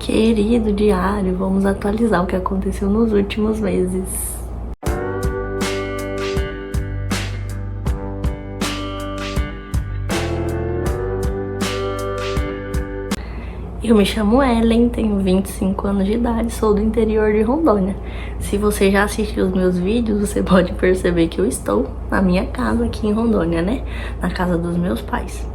querido diário, vamos atualizar o que aconteceu nos últimos meses. Eu me chamo Ellen, tenho 25 anos de idade, sou do interior de Rondônia. Se você já assistiu os meus vídeos, você pode perceber que eu estou na minha casa aqui em Rondônia, né? Na casa dos meus pais.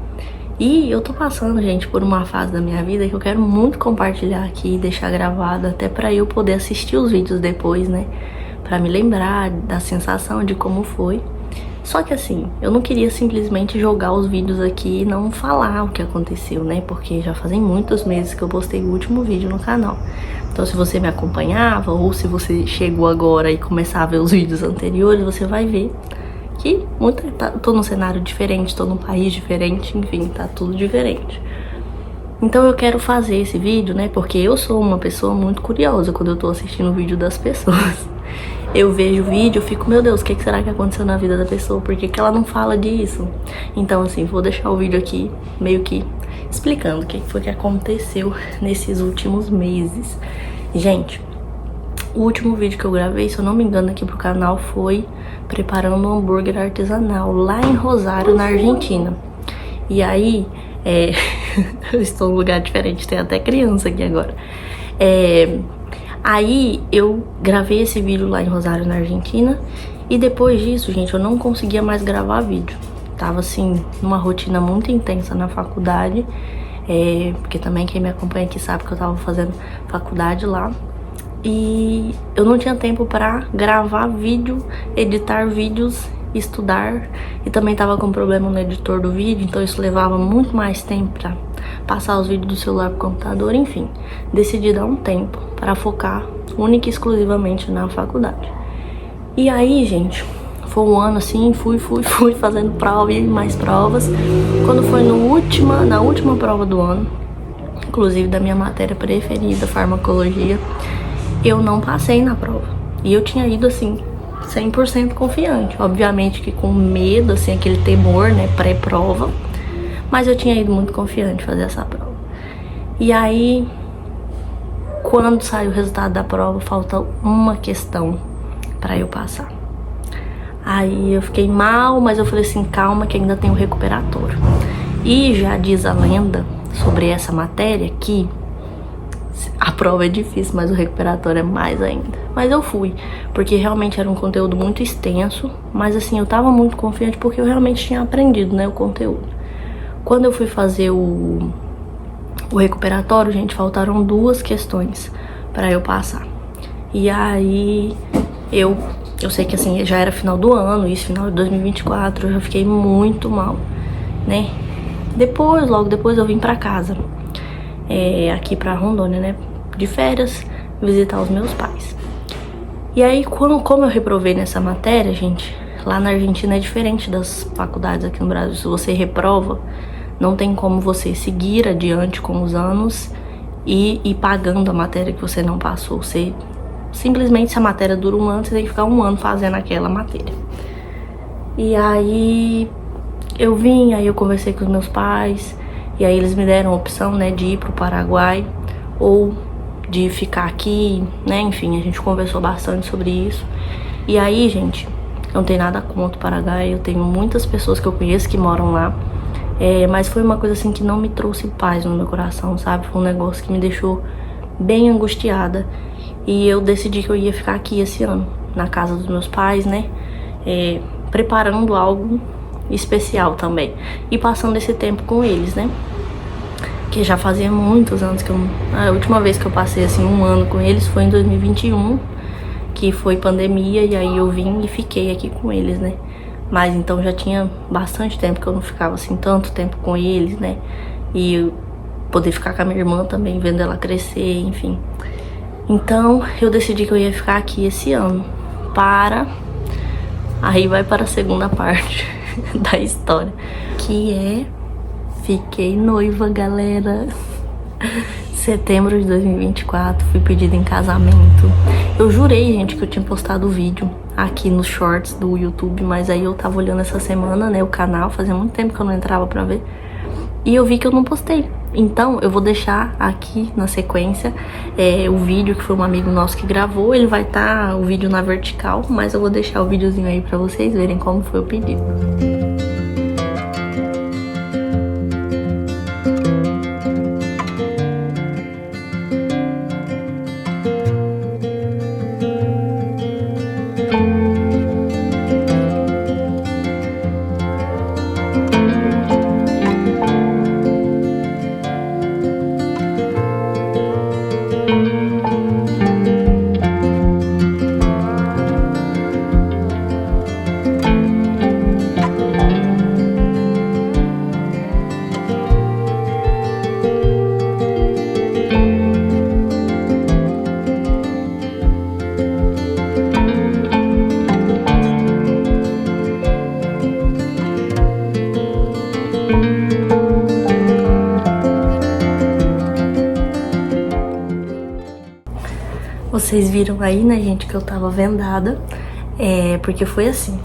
E eu tô passando, gente, por uma fase da minha vida que eu quero muito compartilhar aqui, deixar gravado, até pra eu poder assistir os vídeos depois, né? Pra me lembrar da sensação de como foi. Só que assim, eu não queria simplesmente jogar os vídeos aqui e não falar o que aconteceu, né? Porque já fazem muitos meses que eu postei o último vídeo no canal. Então se você me acompanhava, ou se você chegou agora e começar a ver os vídeos anteriores, você vai ver que tô num cenário diferente, tô num país diferente, enfim, tá tudo diferente. Então eu quero fazer esse vídeo, né? Porque eu sou uma pessoa muito curiosa quando eu tô assistindo o vídeo das pessoas. Eu vejo o vídeo, eu fico, meu Deus, o que será que aconteceu na vida da pessoa? Por que ela não fala disso? Então, assim, vou deixar o vídeo aqui meio que explicando o que foi que aconteceu nesses últimos meses. Gente, o último vídeo que eu gravei, se eu não me engano, aqui pro canal foi preparando um hambúrguer artesanal lá em Rosário, na Argentina. E aí, eu estou num lugar diferente, tem até criança aqui agora. Aí eu gravei esse vídeo lá em Rosário, na Argentina, e depois disso, gente, eu não conseguia mais gravar vídeo. Tava assim, numa rotina muito intensa na faculdade, porque também quem me acompanha aqui sabe que eu tava fazendo faculdade lá. E eu não tinha tempo pra gravar vídeo, editar vídeos, estudar, e também tava com problema no editor do vídeo, então isso levava muito mais tempo pra passar os vídeos do celular pro computador, enfim. Decidi dar um tempo para focar única e exclusivamente na faculdade. E aí, gente, foi um ano assim, fui fazendo prova e mais provas. Quando foi na última prova do ano, inclusive da minha matéria preferida, farmacologia, eu não passei na prova. E eu tinha ido assim, 100% confiante. Obviamente que com medo, assim, aquele temor, né, pré-prova. Mas eu tinha ido muito confiante fazer essa prova. E aí, quando saiu o resultado da prova, falta uma questão pra eu passar. Aí eu fiquei mal, mas eu falei assim, calma que ainda tem o recuperatório. E já diz a lenda sobre essa matéria que a prova é difícil, mas o recuperatório é mais ainda. Mas eu fui, porque realmente era um conteúdo muito extenso, mas assim, eu tava muito confiante porque eu realmente tinha aprendido, né, o conteúdo. Quando eu fui fazer o recuperatório, gente, faltaram 2 questões pra eu passar. E aí, eu sei que assim, já era final do ano, isso, final de 2024, eu já fiquei muito mal, né? Logo depois eu vim pra casa, aqui pra Rondônia, né, de férias, visitar os meus pais. E aí, como eu reprovei nessa matéria, gente, lá na Argentina é diferente das faculdades aqui no Brasil. Se você reprova, não tem como você seguir adiante com os anos e ir pagando a matéria que você não passou. Você simplesmente, se a matéria dura um ano, você tem que ficar um ano fazendo aquela matéria. E aí eu vim, aí eu conversei com os meus pais, e aí eles me deram a opção, né, de ir pro Paraguai ou de ficar aqui, né, enfim, a gente conversou bastante sobre isso. E aí, gente, eu não tenho nada contra o Paraguai, eu tenho muitas pessoas que eu conheço que moram lá. Mas foi uma coisa assim que não me trouxe paz no meu coração, sabe? Foi um negócio que me deixou bem angustiada. E eu decidi que eu ia ficar aqui esse ano, na casa dos meus pais, né? Preparando algo especial também. E passando esse tempo com eles, né? Que já fazia muitos anos que a última vez que eu passei assim um ano com eles foi em 2021, que foi pandemia, e aí eu vim e fiquei aqui com eles, né? Mas então já tinha bastante tempo que eu não ficava assim tanto tempo com eles, né? E eu poder ficar com a minha irmã também, vendo ela crescer, enfim. Então eu decidi que eu ia ficar aqui esse ano. Aí vai para a segunda parte da história, que fiquei noiva, galera. Setembro de 2024, fui pedida em casamento. Eu jurei, gente, que eu tinha postado o vídeo aqui nos shorts do YouTube, mas aí eu tava olhando essa semana, né, o canal, fazia muito tempo que eu não entrava pra ver, e eu vi que eu não postei. Então eu vou deixar aqui na sequência o vídeo que foi um amigo nosso que gravou. Ele vai estar o vídeo na vertical, mas eu vou deixar o videozinho aí pra vocês verem como foi o pedido. Vocês viram aí, né, gente, que eu tava vendada, porque foi assim.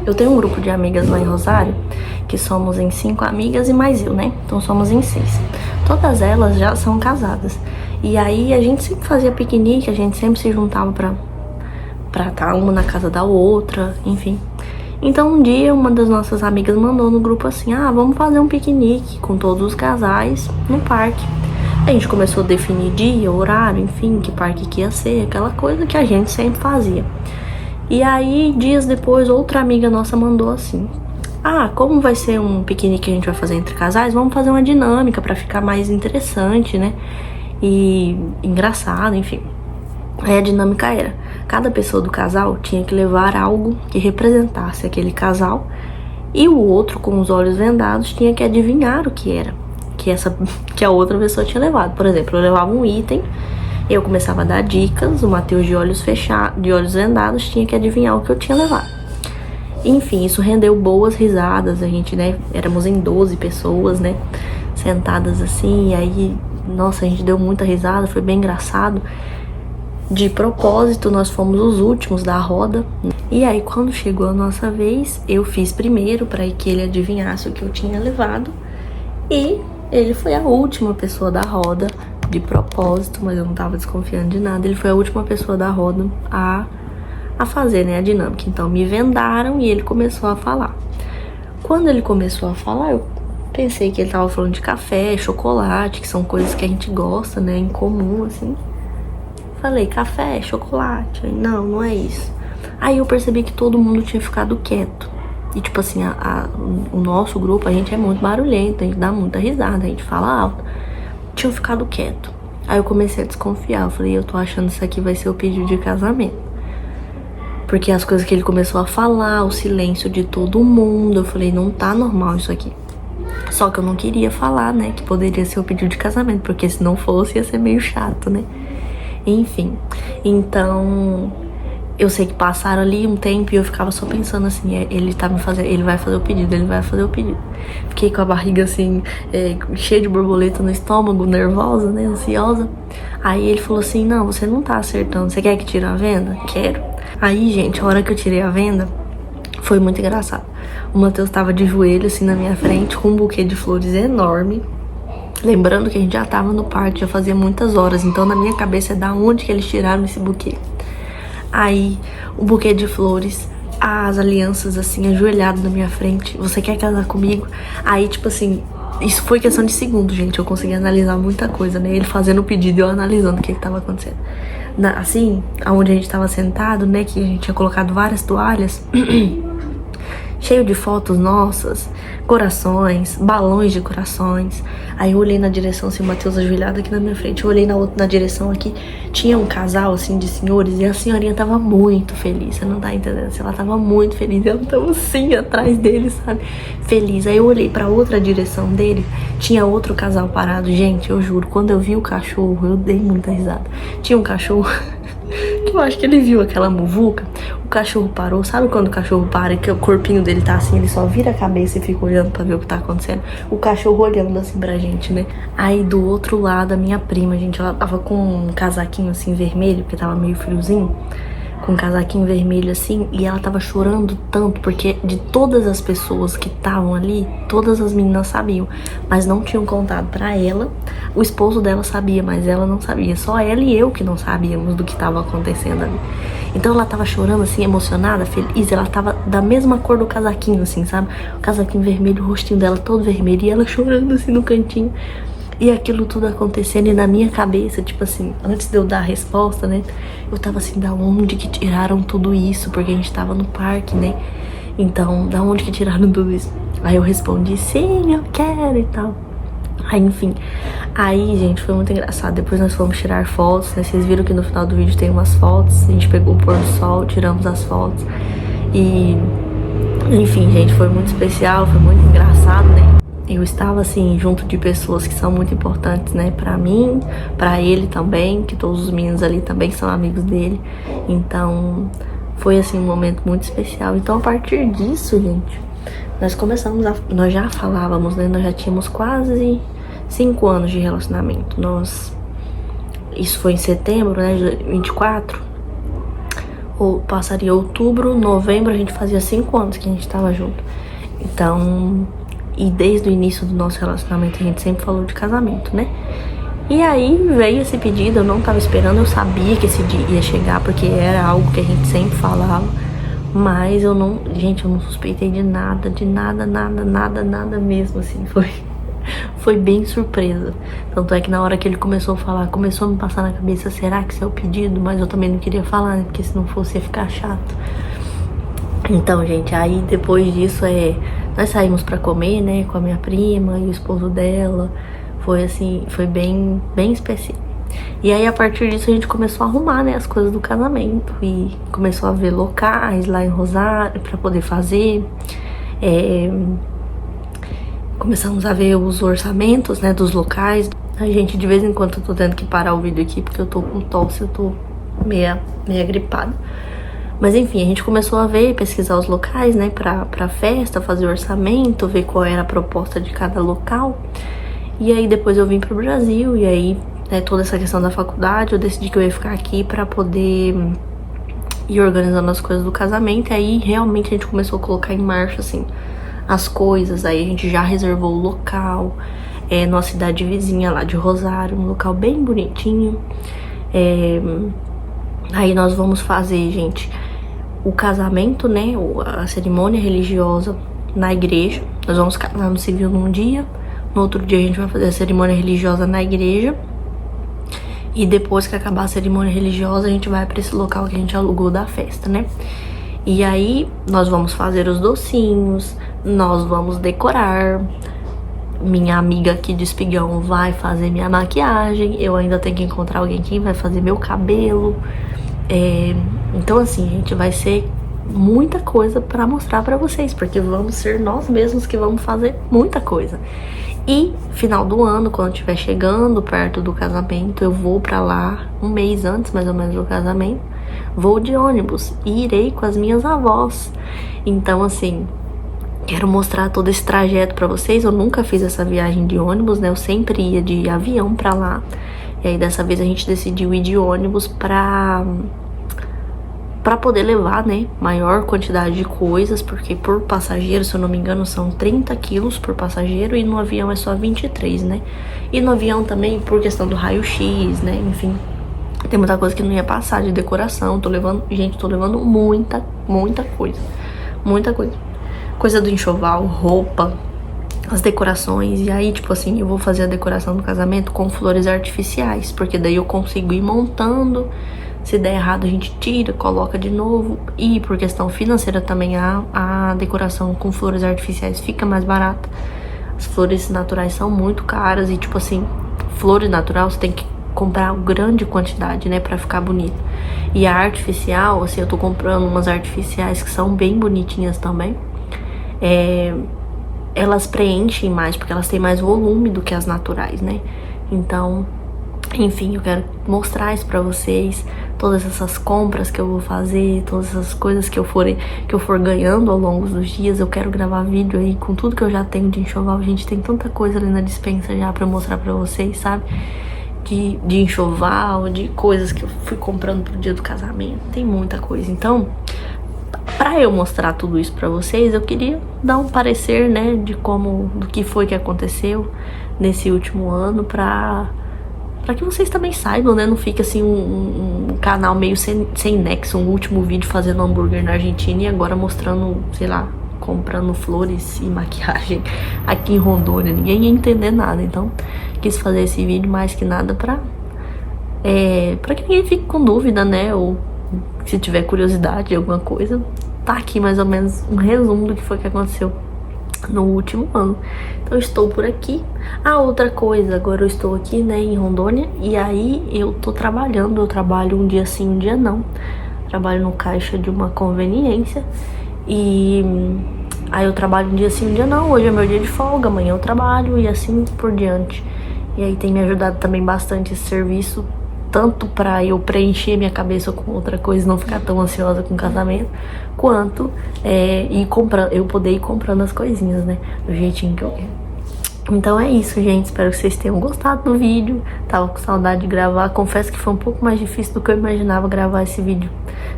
Eu tenho um grupo de amigas lá em Rosário, que somos em 5 amigas e mais eu, né? Então somos em 6. Todas elas já são casadas. E aí a gente sempre fazia piquenique, a gente sempre se juntava pra estar uma na casa da outra, enfim. Então um dia uma das nossas amigas mandou no grupo assim: ah, vamos fazer um piquenique com todos os casais no parque. A gente começou a definir dia, horário, enfim, que parque que ia ser, aquela coisa que a gente sempre fazia. E aí, dias depois, outra amiga nossa mandou assim: ah, como vai ser um piquenique que a gente vai fazer entre casais, vamos fazer uma dinâmica pra ficar mais interessante, né? E engraçado, enfim. Aí a dinâmica era: cada pessoa do casal tinha que levar algo que representasse aquele casal, e o outro, com os olhos vendados, tinha que adivinhar o que era que a outra pessoa tinha levado. Por exemplo, eu levava um item, eu começava a dar dicas, o Matheus de olhos fechados, de olhos vendados, tinha que adivinhar o que eu tinha levado. Enfim, isso rendeu boas risadas. A gente, né, éramos em 12 pessoas, né, sentadas assim, e aí, nossa, a gente deu muita risada, foi bem engraçado. De propósito, nós fomos os últimos da roda. E aí, quando chegou a nossa vez, eu fiz primeiro para que ele adivinhasse o que eu tinha levado. E ele foi a última pessoa da roda, de propósito, mas eu não tava desconfiando de nada. Ele foi a última pessoa da roda a fazer, né, a dinâmica. Então me vendaram e ele começou a falar. Quando ele começou a falar, eu pensei que ele tava falando de café, chocolate, que são coisas que a gente gosta, né, em comum, assim. Falei, café, chocolate. Não, não é isso. Aí eu percebi que todo mundo tinha ficado quieto. E tipo assim, o nosso grupo, a gente é muito barulhento, a gente dá muita risada, a gente fala alto. Tinha ficado quieto. Aí eu comecei a desconfiar, eu falei, eu tô achando que isso aqui vai ser o pedido de casamento. Porque as coisas que ele começou a falar, o silêncio de todo mundo, eu falei, não tá normal isso aqui. Só que eu não queria falar, né, que poderia ser o pedido de casamento, porque se não fosse ia ser meio chato, né. Enfim, então eu sei que passaram ali um tempo e eu ficava só pensando assim, ele vai fazer o pedido, ele vai fazer o pedido. Fiquei com a barriga assim, cheia de borboleta no estômago, nervosa, né, ansiosa. Aí ele falou assim, não, você não tá acertando, você quer que tire a venda? Quero. Aí, gente, a hora que eu tirei a venda, foi muito engraçado. O Matheus tava de joelho assim na minha frente, com um buquê de flores enorme. Lembrando que a gente já tava no parque, já fazia muitas horas, então na minha cabeça é da onde que eles tiraram esse buquê. Aí, o buquê de flores, as alianças assim, ajoelhado na minha frente. Você quer casar comigo? Aí, tipo assim, isso foi questão de segundos, gente. Eu consegui analisar muita coisa, né? Ele fazendo o pedido e eu analisando o que tava acontecendo. Assim, aonde a gente tava sentado, né? Que a gente tinha colocado várias toalhas. Cheio de fotos nossas, corações, balões de corações. Aí eu olhei na direção, assim, o Matheus ajoelhado aqui na minha frente. Eu olhei na direção aqui, tinha um casal, assim, de senhores. E a senhorinha tava muito feliz, você não tá entendendo? Ela tava muito feliz, ela tava assim, atrás dele, sabe? Feliz. Aí eu olhei pra outra direção dele, tinha outro casal parado. Gente, eu juro, quando eu vi o cachorro, eu dei muita risada. Tinha um cachorro... que eu acho que ele viu aquela muvuca. O cachorro parou, sabe quando o cachorro para e que o corpinho dele tá assim, ele só vira a cabeça e fica olhando pra ver o que tá acontecendo? O cachorro olhando assim pra gente, né? Aí do outro lado, a minha prima, gente, ela tava com um casaquinho assim vermelho, porque tava meio friozinho. com um casaquinho vermelho assim, e ela tava chorando tanto, porque de todas as pessoas que estavam ali, todas as meninas sabiam, mas não tinham contado pra ela. O esposo dela sabia, mas ela não sabia, só ela e eu que não sabíamos do que tava acontecendo ali. Então ela tava chorando assim, emocionada, feliz, ela tava da mesma cor do casaquinho assim, sabe? O casaquinho vermelho, o rostinho dela todo vermelho, e ela chorando assim no cantinho. E aquilo tudo acontecendo, e na minha cabeça, tipo assim, antes de eu dar a resposta, né, eu tava assim, da onde que tiraram tudo isso? Porque a gente tava no parque, né? Então, da onde que tiraram tudo isso? Aí eu respondi, sim, eu quero e tal. Aí, enfim, aí, gente, foi muito engraçado. Depois nós fomos tirar fotos, né? Vocês viram que no final do vídeo tem umas fotos. A gente pegou o pôr do sol, tiramos as fotos. E, enfim, gente, foi muito especial, foi muito engraçado, né? Eu estava, assim, junto de pessoas que são muito importantes, né, pra mim, pra ele também, que todos os meninos ali também são amigos dele. Então, foi, assim, um momento muito especial. Então, a partir disso, gente, nós já falávamos, né, nós já tínhamos quase 5 anos de relacionamento. Isso foi em setembro, né, de 24. Ou passaria outubro, novembro, a gente fazia 5 anos que a gente tava junto. Então... E desde o início do nosso relacionamento a gente sempre falou de casamento, né? E aí veio esse pedido, eu não tava esperando, eu sabia que esse dia ia chegar, porque era algo que a gente sempre falava. Mas eu não, gente, eu não suspeitei de nada, nada mesmo, assim, foi bem surpresa. Tanto é que na hora que ele começou a falar, começou a me passar na cabeça, será que esse é o pedido? Mas eu também não queria falar, né? Porque se não fosse ia ficar chato. Então, gente, aí depois disso nós saímos pra comer, né, com a minha prima e o esposo dela. Foi assim, foi bem especial. E aí a partir disso a gente começou a arrumar, né, as coisas do casamento e começou a ver locais lá em Rosário pra poder fazer. Começamos a ver os orçamentos, né, dos locais. A gente, de vez em quando, eu tô tendo que parar o vídeo aqui porque eu tô com tosse, eu tô meia gripada. Mas enfim, a gente começou a ver, pesquisar os locais, né, pra festa, fazer orçamento, ver qual era a proposta de cada local. E aí depois eu vim pro Brasil, e aí, né, toda essa questão da faculdade, eu decidi que eu ia ficar aqui pra poder ir organizando as coisas do casamento. E aí realmente a gente começou a colocar em marcha, assim, as coisas. Aí a gente já reservou o local, numa cidade vizinha lá de Rosário, um local bem bonitinho. Aí nós vamos fazer, gente, o casamento, né, a cerimônia religiosa na igreja. Nós vamos casar no civil num dia, no outro dia a gente vai fazer a cerimônia religiosa na igreja. E depois que acabar a cerimônia religiosa, a gente vai pra esse local que a gente alugou da festa, né? E aí nós vamos fazer os docinhos, nós vamos decorar. Minha amiga aqui de Espigão vai fazer minha maquiagem. Eu ainda tenho que encontrar alguém que vai fazer meu cabelo. Então assim, gente, vai ser muita coisa pra mostrar pra vocês, porque vamos ser nós mesmos que vamos fazer muita coisa. E final do ano, quando estiver chegando perto do casamento, eu vou pra lá um mês antes, mais ou menos, do casamento. Vou de ônibus e irei com as minhas avós. Então assim, quero mostrar todo esse trajeto pra vocês. Eu nunca fiz essa viagem de ônibus, né? Eu sempre ia de avião pra lá. E aí dessa vez a gente decidiu ir de ônibus pra poder levar, né, maior quantidade de coisas, porque por passageiro, se eu não me engano, são 30 quilos por passageiro, e no avião é só 23, né? E no avião também, por questão do raio-x, né, enfim, tem muita coisa que não ia passar de decoração. Tô levando muita coisa. Muita coisa. Coisa do enxoval, roupa, as decorações. E aí, tipo assim, eu vou fazer a decoração do casamento com flores artificiais, porque daí eu consigo ir montando. Se der errado, a gente tira, coloca de novo. E por questão financeira também, a decoração com flores artificiais fica mais barata. As flores naturais são muito caras. E tipo assim, flores naturais você tem que comprar grande quantidade, né, pra ficar bonito. E a artificial, assim, eu tô comprando umas artificiais que são bem bonitinhas também. Elas preenchem mais, porque elas têm mais volume do que as naturais, né? Então, enfim, eu quero mostrar isso pra vocês. Todas essas compras que eu vou fazer, todas essas coisas que eu for ganhando ao longo dos dias. Eu quero gravar vídeo aí com tudo que eu já tenho de enxoval. Gente, tem tanta coisa ali na despensa já pra mostrar pra vocês, sabe? de enxoval, de coisas que eu fui comprando pro dia do casamento. Tem muita coisa. Então, pra eu mostrar tudo isso pra vocês, eu queria dar um parecer, né, do que foi que aconteceu nesse último ano, pra que vocês também saibam, né, não fique assim um canal meio sem nexo, um último vídeo fazendo hambúrguer na Argentina e agora mostrando, sei lá, comprando flores e maquiagem aqui em Rondônia. Ninguém ia entender nada, então quis fazer esse vídeo mais que nada pra que ninguém fique com dúvida, né, ou se tiver curiosidade de alguma coisa, tá aqui mais ou menos um resumo do que foi que aconteceu no último ano. Então eu estou por aqui. Outra coisa, agora eu estou aqui, né, em Rondônia, e aí eu tô trabalhando, eu trabalho um dia sim, um dia não. Trabalho no caixa de uma conveniência, e aí eu trabalho um dia sim, um dia não. Hoje é meu dia de folga, amanhã eu trabalho e assim por diante. E aí tem me ajudado também bastante esse serviço, tanto pra eu preencher minha cabeça com outra coisa, não ficar tão ansiosa com o casamento, quanto eu poder ir comprando as coisinhas, né, do jeitinho que eu quero. Então é isso, gente, espero que vocês tenham gostado do vídeo. Tava com saudade de gravar, confesso que foi um pouco mais difícil do que eu imaginava gravar esse vídeo.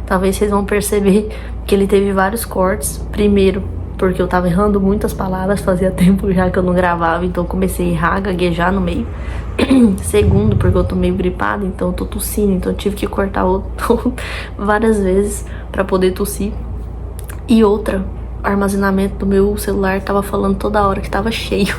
Talvez vocês vão perceber que ele teve vários cortes. Primeiro, porque eu tava errando muitas palavras, fazia tempo já que eu não gravava, então eu comecei a errar, gaguejar no meio. Segundo, porque eu tô meio gripada, então eu tô tossindo, então eu tive que cortar várias vezes pra poder tossir. E outra, o armazenamento do meu celular tava falando toda hora que tava cheio.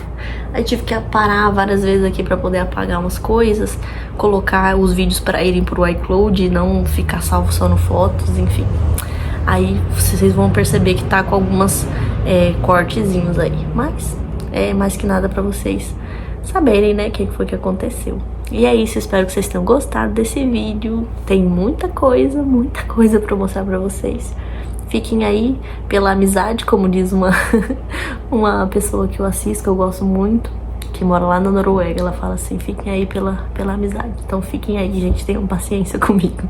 Aí tive que parar várias vezes aqui pra poder apagar umas coisas, colocar os vídeos pra irem pro iCloud e não ficar salvo só no fotos, enfim. Aí vocês vão perceber que tá com algumas cortezinhos aí, mas é mais que nada pra vocês saberem, né, o que foi que aconteceu. E é isso, espero que vocês tenham gostado desse vídeo. Tem muita coisa pra mostrar pra vocês. Fiquem aí pela amizade, como diz uma pessoa que eu assisto, que eu gosto muito, que mora lá na Noruega. Ela fala assim, fiquem aí pela amizade. Então fiquem aí, gente, tenham paciência comigo.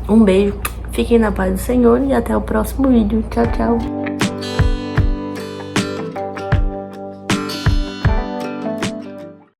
Um beijo, fiquem na paz do Senhor e até o próximo vídeo. Tchau, tchau.